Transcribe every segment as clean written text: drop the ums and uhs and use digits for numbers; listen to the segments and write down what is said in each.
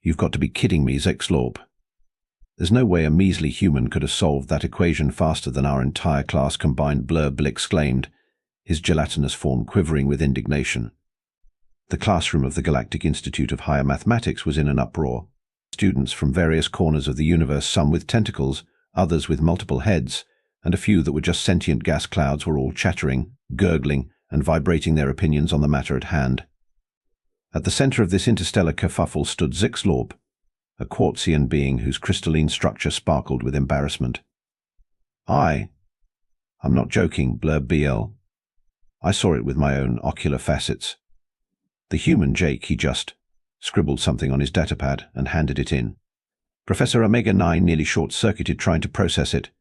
You've got to be kidding me, Zexlorp. There's no way a measly human could have solved that equation faster than our entire class combined, Blurble exclaimed, his gelatinous form quivering with indignation. The classroom of the Galactic Institute of Higher Mathematics was in an uproar. Students from various corners of the universe, some with tentacles, others with multiple heads, and a few that were just sentient gas clouds, were all chattering, gurgling, and vibrating their opinions on the matter at hand. At the center of this interstellar kerfuffle stood Zexlorp, a quartzian being whose crystalline structure sparkled with embarrassment. I'm not joking, Blurb BL. I saw it with my own ocular facets. The human Jake, he just scribbled something on his datapad and handed it in. Professor Omega-9 nearly short-circuited trying to process it.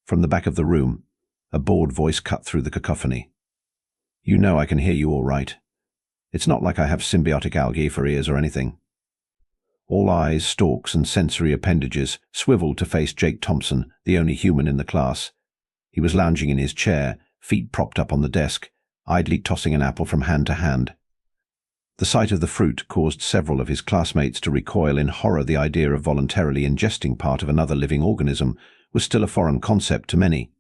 From the back of the room, a bored voice cut through the cacophony. You know I can hear you all right. It's not like I have symbiotic algae for ears or anything. All eyes, stalks, and sensory appendages swiveled to face Jake Thompson, the only human in the class. He was lounging in his chair, feet propped up on the desk, idly tossing an apple from hand to hand. The sight of the fruit caused several of his classmates to recoil in horror. The idea of voluntarily ingesting part of another living organism was still a foreign concept to many.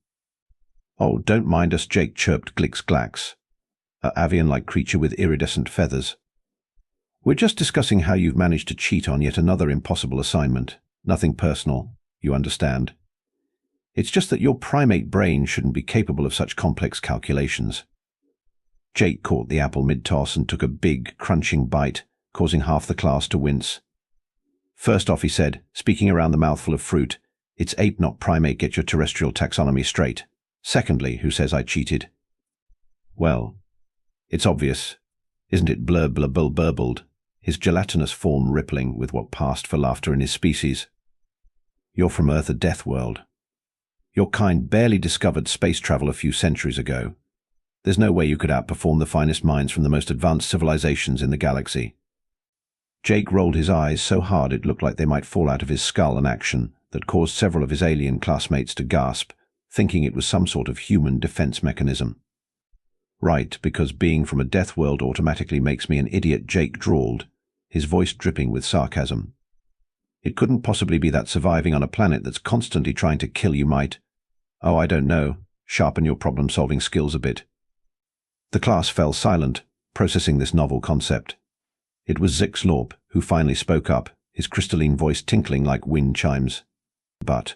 Oh, don't mind us, Jake chirped Glix-Glax, an avian-like creature with iridescent feathers. We're just discussing how you've managed to cheat on yet another impossible assignment. Nothing personal, you understand. It's just that your primate brain shouldn't be capable of such complex calculations. Jake caught the apple mid-toss and took a big, crunching bite, causing half the class to wince. First off, he said, speaking around the mouthful of fruit, it's ape, not primate, get your terrestrial taxonomy straight. Secondly, who says I cheated? Well, it's obvious, isn't it? Blurble burbled, his gelatinous form rippling with what passed for laughter in his species. You're from Earth, a death world. Your kind barely discovered space travel a few centuries ago. There's no way you could outperform the finest minds from the most advanced civilizations in the galaxy. Jake rolled his eyes so hard it looked like they might fall out of his skull, an action that caused several of his alien classmates to gasp, thinking it was some sort of human defense mechanism. Right, because being from a death world automatically makes me an idiot, Jake drawled, his voice dripping with sarcasm. It couldn't possibly be that surviving on a planet that's constantly trying to kill you might. Oh, I don't know. Sharpen your problem-solving skills a bit. The class fell silent, processing this novel concept. It was Zexlorp who finally spoke up, his crystalline voice tinkling like wind chimes. But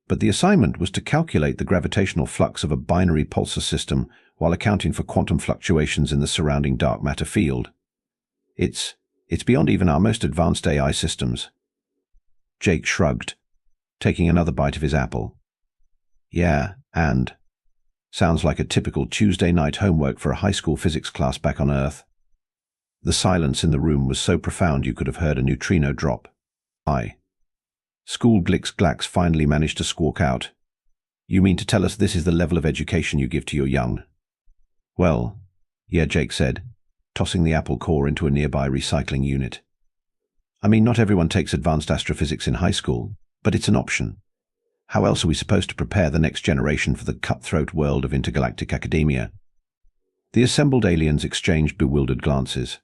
the assignment was to calculate the gravitational flux of a binary pulsar system while accounting for quantum fluctuations in the surrounding dark matter field. It's beyond even our most advanced AI systems. Jake shrugged, taking another bite of his apple. Yeah, and sounds like a typical Tuesday night homework for a high school physics class back on Earth. The silence in the room was so profound you could have heard a neutrino drop. School Glix-Glax finally managed to squawk out. You mean to tell us this is the level of education you give to your young? Well, yeah, Jake said, tossing the apple core into a nearby recycling unit. I mean, not everyone takes advanced astrophysics in high school, but it's an option. How else are we supposed to prepare the next generation for the cutthroat world of intergalactic academia? The assembled aliens exchanged bewildered glances.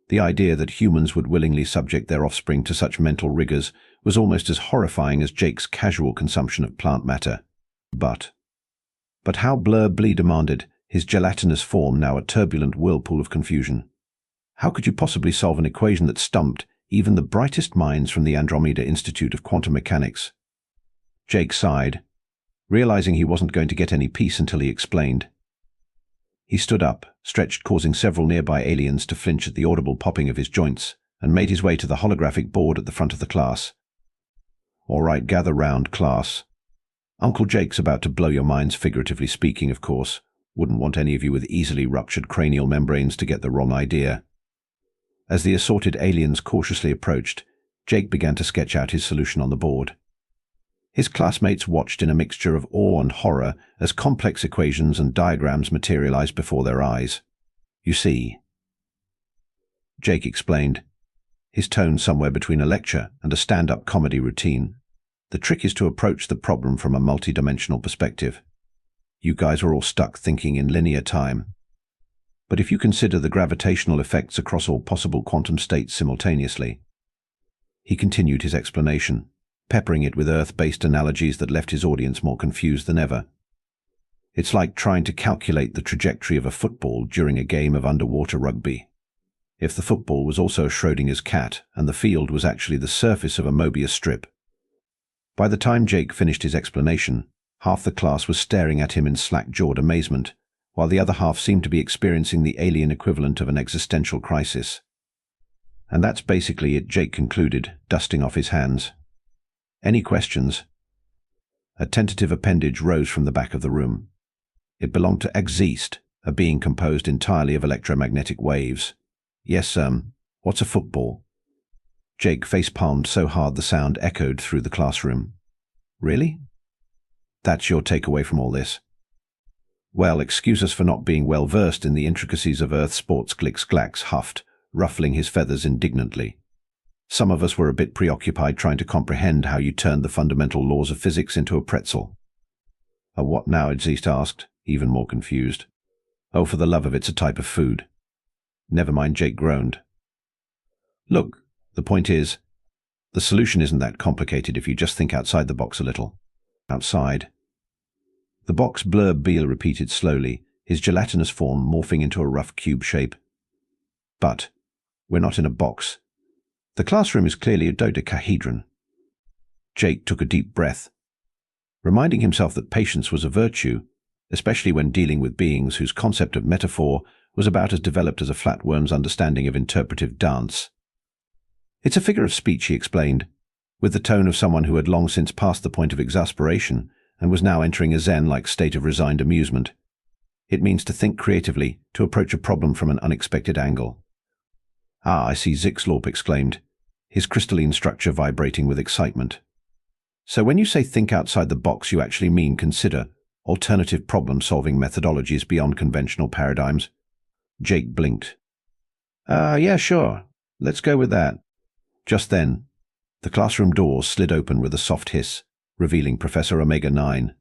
The idea that humans would willingly subject their offspring to such mental rigors was almost as horrifying as Jake's casual consumption of plant matter. But how, Blurble demanded, his gelatinous form now a turbulent whirlpool of confusion. How could you possibly solve an equation that stumped even the brightest minds from the Andromeda Institute of Quantum Mechanics? Jake sighed, realizing he wasn't going to get any peace until he explained. He stood up, stretched, causing several nearby aliens to flinch at the audible popping of his joints, and made his way to the holographic board at the front of the class. All right, gather round, class. Uncle Jake's about to blow your minds, figuratively speaking, of course. Wouldn't want any of you with easily ruptured cranial membranes to get the wrong idea. As the assorted aliens cautiously approached, Jake began to sketch out his solution on the board. His classmates watched in a mixture of awe and horror as complex equations and diagrams materialized before their eyes. You see, Jake explained, his tone somewhere between a lecture and a stand-up comedy routine. The trick is to approach the problem from a multi-dimensional perspective. You guys are all stuck thinking in linear time. But if you consider the gravitational effects across all possible quantum states simultaneously, He continued his explanation, peppering it with Earth-based analogies that left his audience more confused than ever. It's like trying to calculate the trajectory of a football during a game of underwater rugby. If the football was also Schrodinger's cat and the field was actually the surface of a Mobius strip. By the time Jake finished his explanation, half the class was staring at him in slack-jawed amazement, while the other half seemed to be experiencing the alien equivalent of an existential crisis. And that's basically it, Jake concluded, dusting off his hands. Any questions? A tentative appendage rose from the back of the room. It belonged to Exist, a being composed entirely of electromagnetic waves. Yes, what's a football? Jake face-palmed so hard the sound echoed through the classroom. Really? That's your takeaway from all this? Well, excuse us for not being well versed in the intricacies of Earth sports, Glix-Glax huffed, ruffling his feathers indignantly. Some of us were a bit preoccupied trying to comprehend how you turned the fundamental laws of physics into a pretzel. A what now? Exist asked, even more confused. Oh, for the love of it's a type of food. Never mind, Jake groaned. Look, the point is, the solution isn't that complicated if you just think outside the box a little. Outside. The box, Blurb Beale repeated slowly, his gelatinous form morphing into a rough cube shape. But we're not in a box. The classroom is clearly a dodecahedron. Jake took a deep breath, reminding himself that patience was a virtue, especially when dealing with beings whose concept of metaphor was about as developed as a flatworm's understanding of interpretive dance. It's a figure of speech, he explained, with the tone of someone who had long since passed the point of exasperation and was now entering a zen-like state of resigned amusement. It means to think creatively, to approach a problem from an unexpected angle. Ah, I see, Zixlorp exclaimed, his crystalline structure vibrating with excitement. So when you say think outside the box, you actually mean consider alternative problem-solving methodologies beyond conventional paradigms? Jake blinked. Yeah, sure. Let's go with that. Just then, the classroom doors slid open with a soft hiss, revealing Professor Omega-9.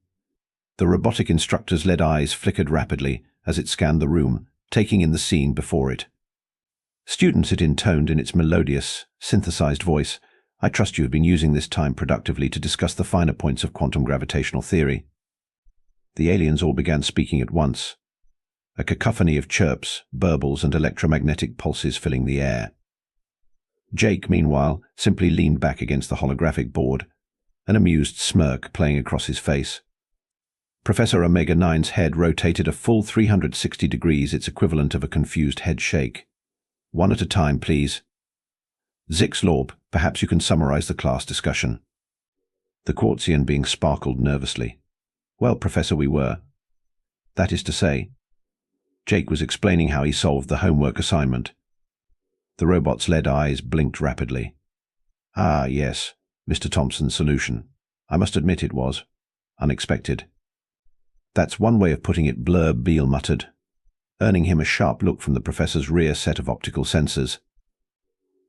The robotic instructor's lead eyes flickered rapidly as it scanned the room, taking in the scene before it. Students, it intoned in its melodious, synthesized voice, I trust you have been using this time productively to discuss the finer points of quantum gravitational theory. The aliens all began speaking at once, a cacophony of chirps, burbles, and electromagnetic pulses filling the air. Jake, meanwhile, simply leaned back against the holographic board, an amused smirk playing across his face. Professor Omega-9's head rotated a full 360 degrees, its equivalent of a confused head shake. One at a time, please. Zixlorp, perhaps you can summarize the class discussion. The Quartzian being sparkled nervously. Well, Professor, we were. That is to say, Jake was explaining how he solved the homework assignment. The robot's lead eyes blinked rapidly. Ah, yes, Mr. Thompson's solution. I must admit it was unexpected. That's one way of putting it, Blurb Beale muttered, earning him a sharp look from the professor's rear set of optical sensors.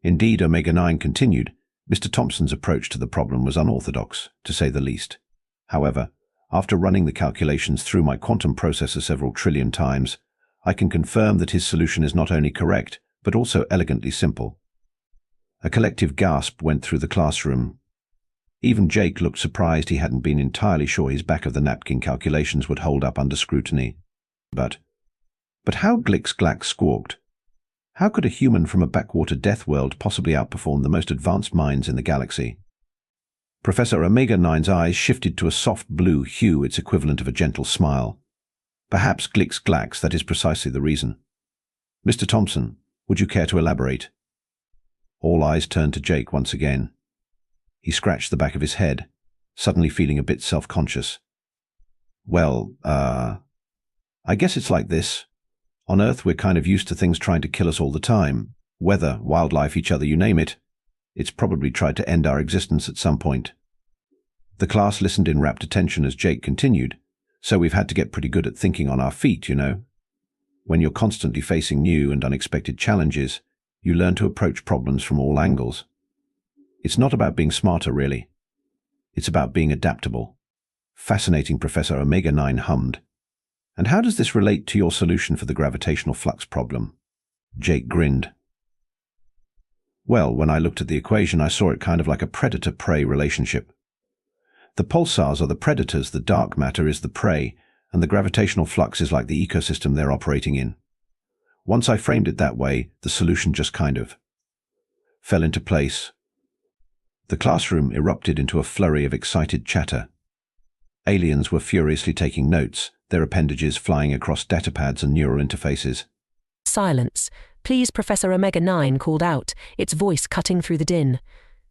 Indeed, Omega-9 continued, Mr. Thompson's approach to the problem was unorthodox, to say the least. However, after running the calculations through my quantum processor several trillion times, I can confirm that his solution is not only correct, but also elegantly simple. A collective gasp went through the classroom. Even Jake looked surprised. He hadn't been entirely sure his back-of-the-napkin calculations would hold up under scrutiny. But how, Glix-Glax squawked. How could a human from a backwater death world possibly outperform the most advanced minds in the galaxy? Professor Omega-9's eyes shifted to a soft blue hue, its equivalent of a gentle smile. Perhaps, Glix-Glax, that is precisely the reason. Mr. Thompson, would you care to elaborate? All eyes turned to Jake once again. He scratched the back of his head, suddenly feeling a bit self-conscious. Well, I guess it's like this. On Earth, we're kind of used to things trying to kill us all the time. Weather, wildlife, each other, you name it. It's probably tried to end our existence at some point. The class listened in rapt attention as Jake continued. So we've had to get pretty good at thinking on our feet, you know. When you're constantly facing new and unexpected challenges, you learn to approach problems from all angles. It's not about being smarter, really. It's about being adaptable. Fascinating, Professor Omega-9 hummed. And how does this relate to your solution for the gravitational flux problem? Jake grinned. Well, when I looked at the equation, I saw it kind of like a predator-prey relationship. The pulsars are the predators, the dark matter is the prey, and the gravitational flux is like the ecosystem they're operating in. Once I framed it that way, the solution just kind of fell into place. The classroom erupted into a flurry of excited chatter. Aliens were furiously taking notes, their appendages flying across datapads and neural interfaces. Silence. Please, Professor Omega-9 called out, its voice cutting through the din.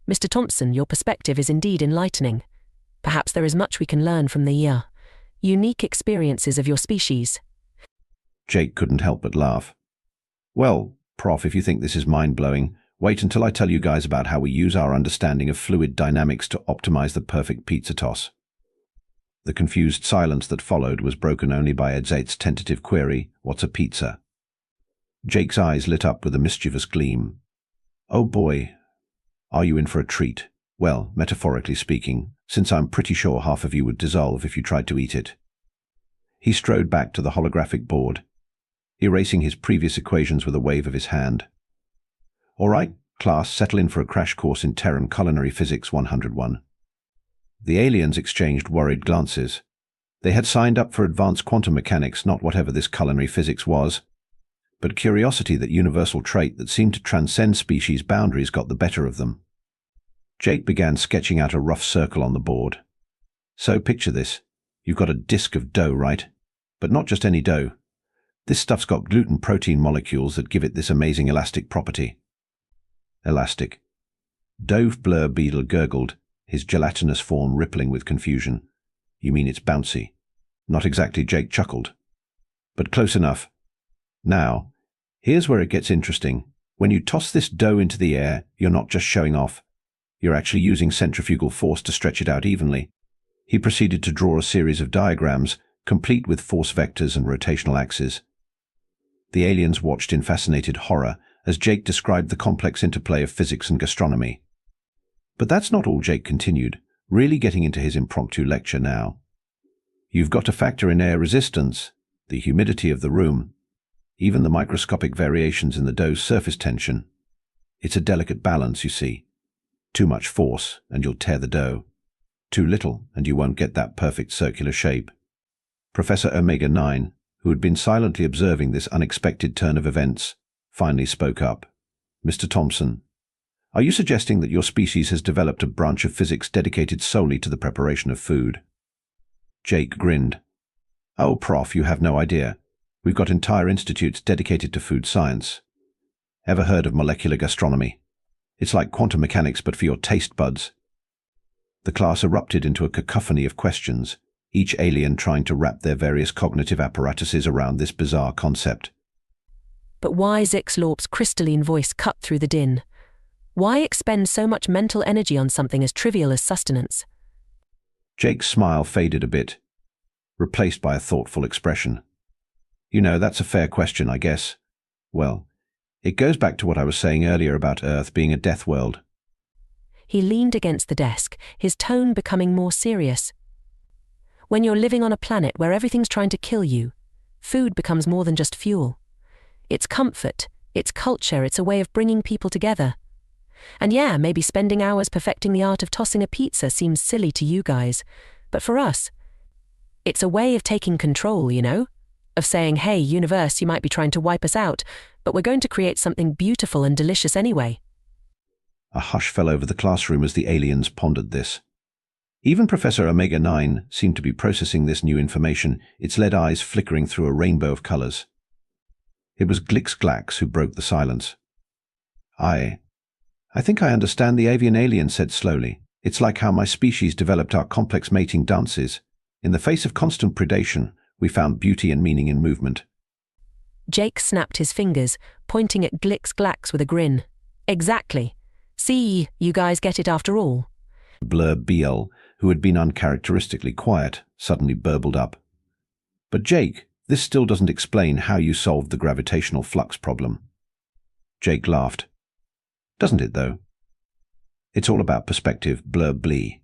Mr. Thompson, your perspective is indeed enlightening. Perhaps there is much we can learn from the unique experiences of your species. Jake couldn't help but laugh. Well, Prof, if you think this is mind-blowing, wait until I tell you guys about how we use our understanding of fluid dynamics to optimize the perfect pizza toss. The confused silence that followed was broken only by Edzate's tentative query, "What's a pizza?" Jake's eyes lit up with a mischievous gleam. "Oh boy, are you in for a treat? Well, metaphorically speaking, since I'm pretty sure half of you would dissolve if you tried to eat it." He strode back to the holographic board, erasing his previous equations with a wave of his hand. "All right, class, settle in for a crash course in Terran Culinary Physics 101. The aliens exchanged worried glances. They had signed up for advanced quantum mechanics, not whatever this culinary physics was. But curiosity, that universal trait that seemed to transcend species boundaries, got the better of them. Jake began sketching out a rough circle on the board. "So picture this. You've got a disk of dough, right? But not just any dough. This stuff's got gluten protein molecules that give it this amazing elastic property." Elastic. Dove Blur Beetle gurgled, his gelatinous form rippling with confusion. "You mean it's bouncy?" "Not exactly," Jake chuckled. "But close enough. Now, here's where it gets interesting. When you toss this dough into the air, you're not just showing off. You're actually using centrifugal force to stretch it out evenly." He proceeded to draw a series of diagrams, complete with force vectors and rotational axes. The aliens watched in fascinated horror as Jake described the complex interplay of physics and gastronomy. But that's not all, Jake continued, really getting into his impromptu lecture now. "You've got to factor in air resistance, the humidity of the room, even the microscopic variations in the dough's surface tension. It's a delicate balance, you see. Too much force, and you'll tear the dough. Too little, and you won't get that perfect circular shape." Professor Omega-9, who had been silently observing this unexpected turn of events, finally spoke up. "Mr. Thompson, are you suggesting that your species has developed a branch of physics dedicated solely to the preparation of food?" Jake grinned. "Oh, Prof, you have no idea. We've got entire institutes dedicated to food science. Ever heard of molecular gastronomy? It's like quantum mechanics, but for your taste buds." The class erupted into a cacophony of questions, each alien trying to wrap their various cognitive apparatuses around this bizarre concept. But why? Zixlorp's crystalline voice cut through the din. Why expend so much mental energy on something as trivial as sustenance? Jake's smile faded a bit, replaced by a thoughtful expression. "You know, that's a fair question, I guess. Well, it goes back to what I was saying earlier about Earth being a death world." He leaned against the desk, his tone becoming more serious. "When you're living on a planet where everything's trying to kill you, food becomes more than just fuel. It's comfort, it's culture, it's a way of bringing people together. And yeah, maybe spending hours perfecting the art of tossing a pizza seems silly to you guys, but for us, it's a way of taking control, you know? Of saying, hey, universe, you might be trying to wipe us out, but we're going to create something beautiful and delicious anyway." A hush fell over the classroom as the aliens pondered this. Even Professor Omega-9 seemed to be processing this new information, its lead eyes flickering through a rainbow of colors. It was Glix-Glax who broke the silence. I think I understand," the avian alien said slowly. "It's like how my species developed our complex mating dances. In the face of constant predation, we found beauty and meaning in movement." Jake snapped his fingers, pointing at Glix-Glax with a grin. "Exactly. See, you guys get it after all." Blur Beetle, who had been uncharacteristically quiet, suddenly burbled up. "But Jake, this still doesn't explain how you solved the gravitational flux problem." Jake laughed. "Doesn't it, though? It's all about perspective, Blur Blee.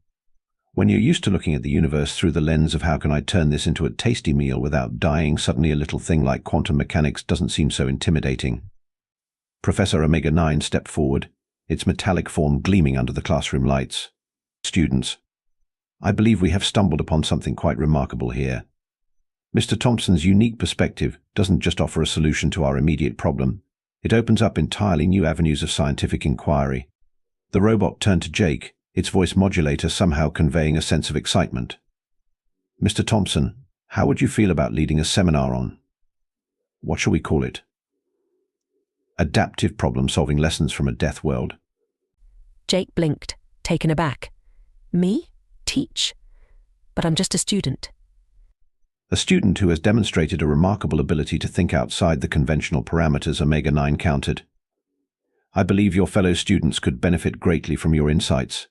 When you're used to looking at the universe through the lens of how can I turn this into a tasty meal without dying, suddenly a little thing like quantum mechanics doesn't seem so intimidating." Professor Omega-9 stepped forward, its metallic form gleaming under the classroom lights. Students, I believe we have stumbled upon something quite remarkable here. Mr. Thompson's unique perspective doesn't just offer a solution to our immediate problem, it opens up entirely new avenues of scientific inquiry. The robot turned to Jake, its voice modulator somehow conveying a sense of excitement. Mr. Thompson, how would you feel about leading a seminar on, what shall we call it? Adaptive problem-solving lessons from a death world. Jake blinked, taken aback. Me? Teach? But I'm just a student. A student who has demonstrated a remarkable ability to think outside the conventional parameters, Omega-9 countered. I believe your fellow students could benefit greatly from your insights.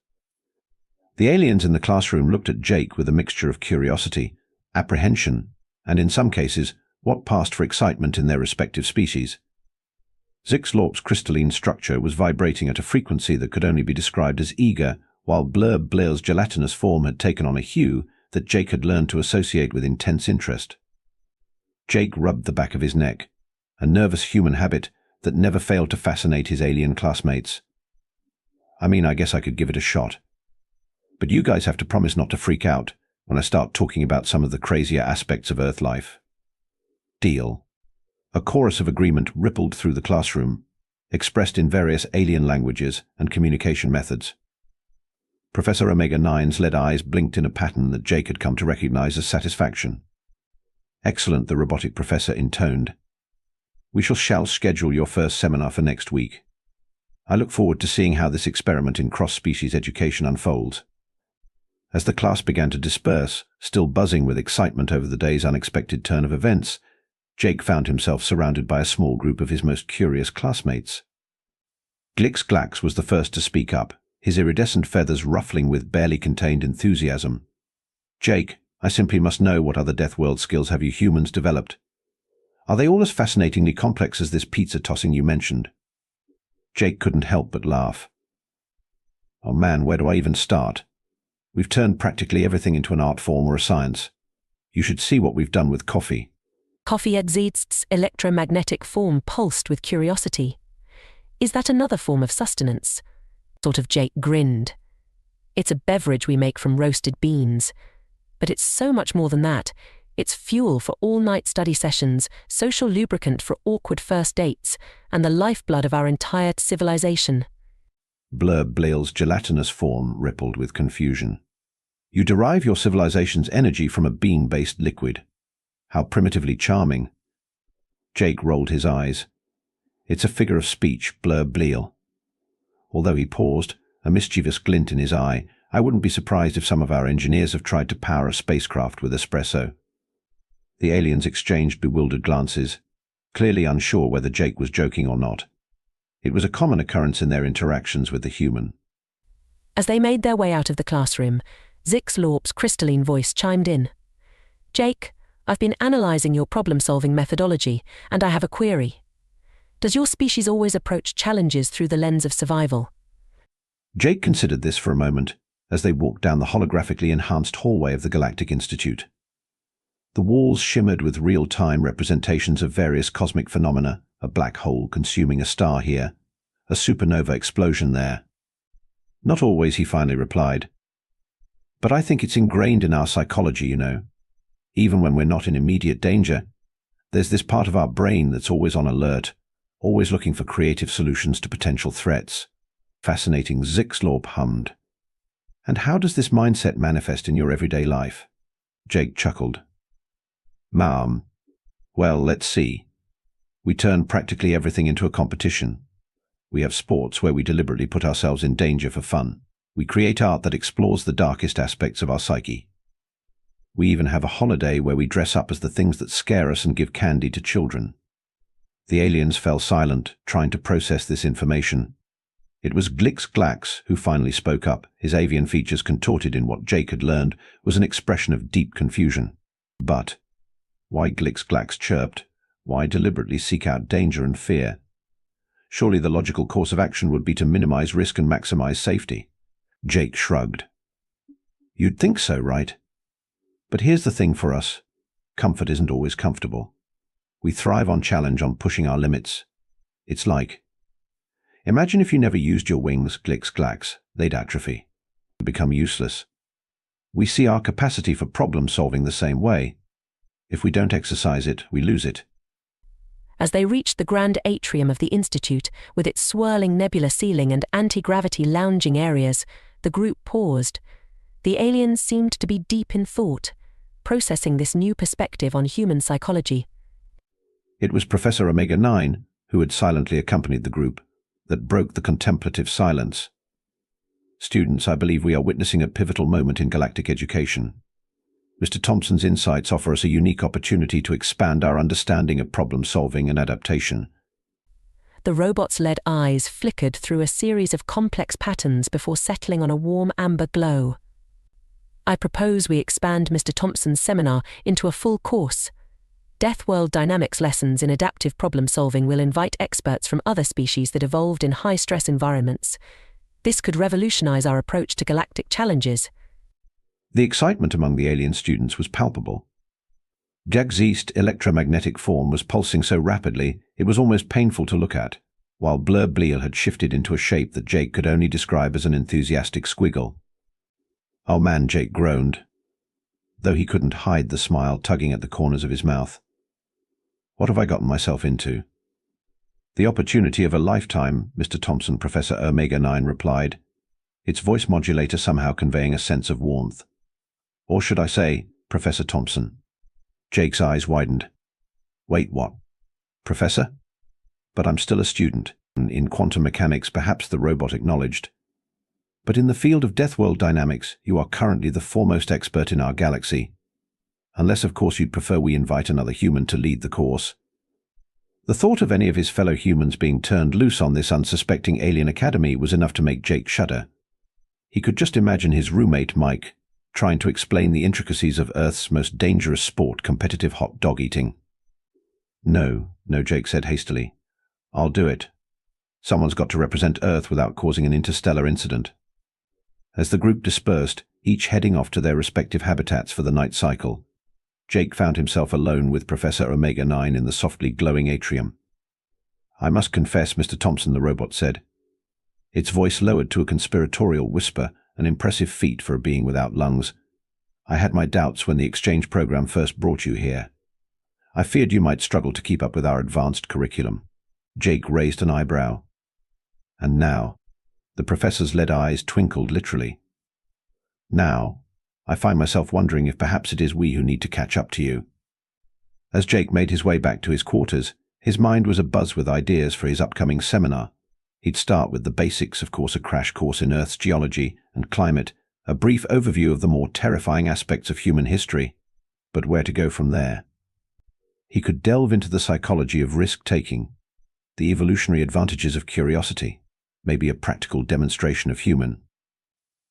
The aliens in the classroom looked at Jake with a mixture of curiosity, apprehension, and in some cases, what passed for excitement in their respective species. Zixlorp's crystalline structure was vibrating at a frequency that could only be described as eager, while Blur's gelatinous form had taken on a hue that Jake had learned to associate with intense interest. Jake rubbed the back of his neck, a nervous human habit that never failed to fascinate his alien classmates. I mean, I guess I could give it a shot. But you guys have to promise not to freak out when I start talking about some of the crazier aspects of Earth life. Deal. A chorus of agreement rippled through the classroom, expressed in various alien languages and communication methods. Professor Omega-9's lead eyes blinked in a pattern that Jake had come to recognize as satisfaction. Excellent, the robotic professor intoned. We shall schedule your first seminar for next week. I look forward to seeing how this experiment in cross-species education unfolds. As the class began to disperse, still buzzing with excitement over the day's unexpected turn of events, Jake found himself surrounded by a small group of his most curious classmates. Glix-Glax was the first to speak up, his iridescent feathers ruffling with barely contained enthusiasm. Jake, I simply must know, what other Deathworld skills have you humans developed? Are they all as fascinatingly complex as this pizza tossing you mentioned? Jake couldn't help but laugh. Oh man, where do I even start? We've turned practically everything into an art form or a science. You should see what we've done with coffee. Coffee exists electromagnetic form pulsed with curiosity. Is that another form of sustenance? Sort of. Jake grinned. It's a beverage we make from roasted beans. But it's so much more than that. It's fuel for all-night study sessions, social lubricant for awkward first dates, and the lifeblood of our entire civilization. Blur's gelatinous form rippled with confusion. You derive your civilization's energy from a bean-based liquid. How primitively charming. Jake rolled his eyes. It's a figure of speech, Blur. Although he paused, a mischievous glint in his eye, I wouldn't be surprised if some of our engineers have tried to power a spacecraft with espresso. The aliens exchanged bewildered glances, clearly unsure whether Jake was joking or not. It was a common occurrence in their interactions with the human. As they made their way out of the classroom, Zixlorp's crystalline voice chimed in. Jake, I've been analyzing your problem-solving methodology, and I have a query. Does your species always approach challenges through the lens of survival? Jake considered this for a moment as they walked down the holographically enhanced hallway of the Galactic Institute. The walls shimmered with real-time representations of various cosmic phenomena, a black hole consuming a star here, a supernova explosion there. Not always, he finally replied. But I think it's ingrained in our psychology, you know. Even when we're not in immediate danger, there's this part of our brain that's always on alert, always looking for creative solutions to potential threats. Fascinating, Zixlorp hummed. And how does this mindset manifest in your everyday life? Jake chuckled. Ma'am, well, let's see. We turn practically everything into a competition. We have sports where we deliberately put ourselves in danger for fun. We create art that explores the darkest aspects of our psyche. We even have a holiday where we dress up as the things that scare us and give candy to children. The aliens fell silent, trying to process this information. It was Glix-Glax who finally spoke up, his avian features contorted in what Jake had learned was an expression of deep confusion. But why, Glix-Glax chirped, why deliberately seek out danger and fear? Surely the logical course of action would be to minimize risk and maximize safety. Jake shrugged. You'd think so, right? But here's the thing for us. Comfort isn't always comfortable. We thrive on challenge, on pushing our limits. It's like Imagine if you never used your wings, glicks, glacks, they'd atrophy, become useless. We see our capacity for problem-solving the same way. If we don't exercise it, we lose it. As they reached the grand atrium of the Institute, with its swirling nebula ceiling and anti-gravity lounging areas, the group paused. The aliens seemed to be deep in thought, processing this new perspective on human psychology. It was Professor Omega-9, who had silently accompanied the group, that broke the contemplative silence. Students, I believe we are witnessing a pivotal moment in galactic education. Mr. Thompson's insights offer us a unique opportunity to expand our understanding of problem-solving and adaptation. The robot's lead eyes flickered through a series of complex patterns before settling on a warm amber glow. I propose we expand Mr. Thompson's seminar into a full course. Deathworld Dynamics lessons in adaptive problem-solving will invite experts from other species that evolved in high-stress environments. This could revolutionize our approach to galactic challenges. The excitement among the alien students was palpable. Jack's East electromagnetic form was pulsing so rapidly it was almost painful to look at, while Blur Bleal had shifted into a shape that Jake could only describe as an enthusiastic squiggle. "Oh man," Jake groaned, though he couldn't hide the smile tugging at the corners of his mouth. "What have I gotten myself into?" "The opportunity of a lifetime," Mr. Thompson, Professor Omega-9 replied, its voice modulator somehow conveying a sense of warmth. "Or should I say, Professor Thompson?" Jake's eyes widened. "Wait, what? Professor? But I'm still a student. In quantum mechanics, perhaps," the robot acknowledged. "But in the field of Deathworld dynamics, you are currently the foremost expert in our galaxy. Unless, of course, you'd prefer we invite another human to lead the course." The thought of any of his fellow humans being turned loose on this unsuspecting alien academy was enough to make Jake shudder. He could just imagine his roommate, Mike, trying to explain the intricacies of Earth's most dangerous sport, competitive hot dog eating. No, Jake said hastily. "I'll do it. Someone's got to represent Earth without causing an interstellar incident." As the group dispersed, each heading off to their respective habitats for the night cycle, Jake found himself alone with Professor Omega-9 in the softly glowing atrium. "I must confess, Mr. Thompson," the robot said, its voice lowered to a conspiratorial whisper, an impressive feat for a being without lungs. "I had my doubts when the exchange program first brought you here. I feared you might struggle to keep up with our advanced curriculum." Jake raised an eyebrow. "And now," the professor's lead eyes twinkled literally, "now, I find myself wondering if perhaps it is we who need to catch up to you." As Jake made his way back to his quarters, his mind was abuzz with ideas for his upcoming seminar. He'd start with the basics, of course, a crash course in Earth's geology and climate, a brief overview of the more terrifying aspects of human history. But where to go from there? He could delve into the psychology of risk-taking, the evolutionary advantages of curiosity, maybe a practical demonstration of human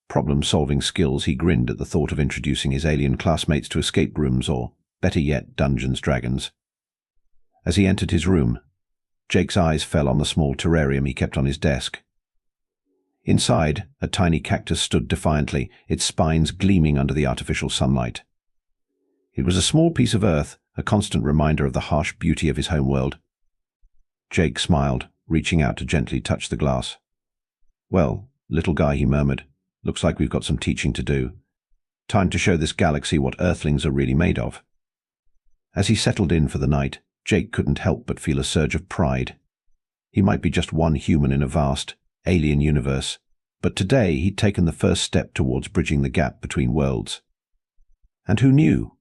problem-solving skills. He grinned at the thought of introducing his alien classmates to escape rooms or, better yet, Dungeons & Dragons. As he entered his room, Jake's eyes fell on the small terrarium he kept on his desk. Inside, a tiny cactus stood defiantly, its spines gleaming under the artificial sunlight. It was a small piece of earth, a constant reminder of the harsh beauty of his homeworld. Jake smiled, reaching out to gently touch the glass. "Well, little guy," he murmured, "looks like we've got some teaching to do. Time to show this galaxy what Earthlings are really made of." As he settled in for the night, Jake couldn't help but feel a surge of pride. He might be just one human in a vast, alien universe, but today he'd taken the first step towards bridging the gap between worlds. And who knew?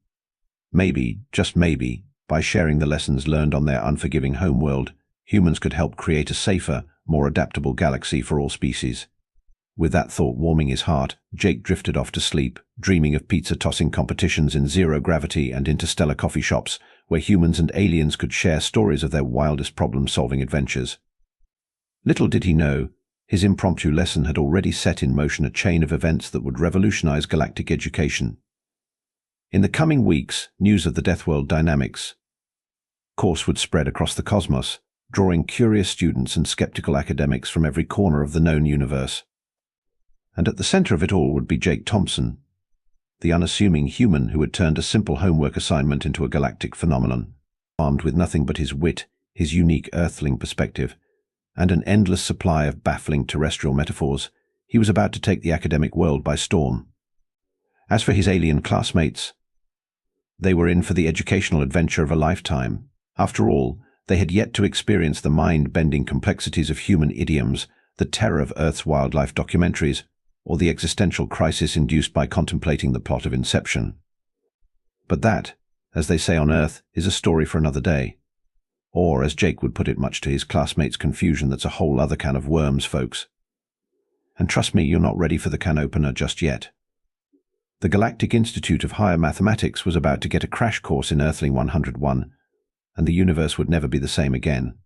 Maybe, just maybe, by sharing the lessons learned on their unforgiving homeworld, humans could help create a safer, more adaptable galaxy for all species. With that thought warming his heart, Jake drifted off to sleep, dreaming of pizza-tossing competitions in zero-gravity and interstellar coffee shops, where humans and aliens could share stories of their wildest problem-solving adventures. Little did he know, his impromptu lesson had already set in motion a chain of events that would revolutionize galactic education. In the coming weeks, news of the Deathworld dynamics course would spread across the cosmos, drawing curious students and skeptical academics from every corner of the known universe. And at the center of it all would be Jake Thompson, the unassuming human who had turned a simple homework assignment into a galactic phenomenon. Armed with nothing but his wit, his unique Earthling perspective, and an endless supply of baffling terrestrial metaphors, he was about to take the academic world by storm. As for his alien classmates, they were in for the educational adventure of a lifetime. After all, they had yet to experience the mind-bending complexities of human idioms, the terror of Earth's wildlife documentaries, or the existential crisis induced by contemplating the plot of Inception. But that, as they say on Earth, is a story for another day. Or, as Jake would put it, much to his classmates' confusion, that's a whole other can of worms, folks. And trust me, you're not ready for the can opener just yet. The Galactic Institute of Higher Mathematics was about to get a crash course in Earthling 101, and the universe would never be the same again.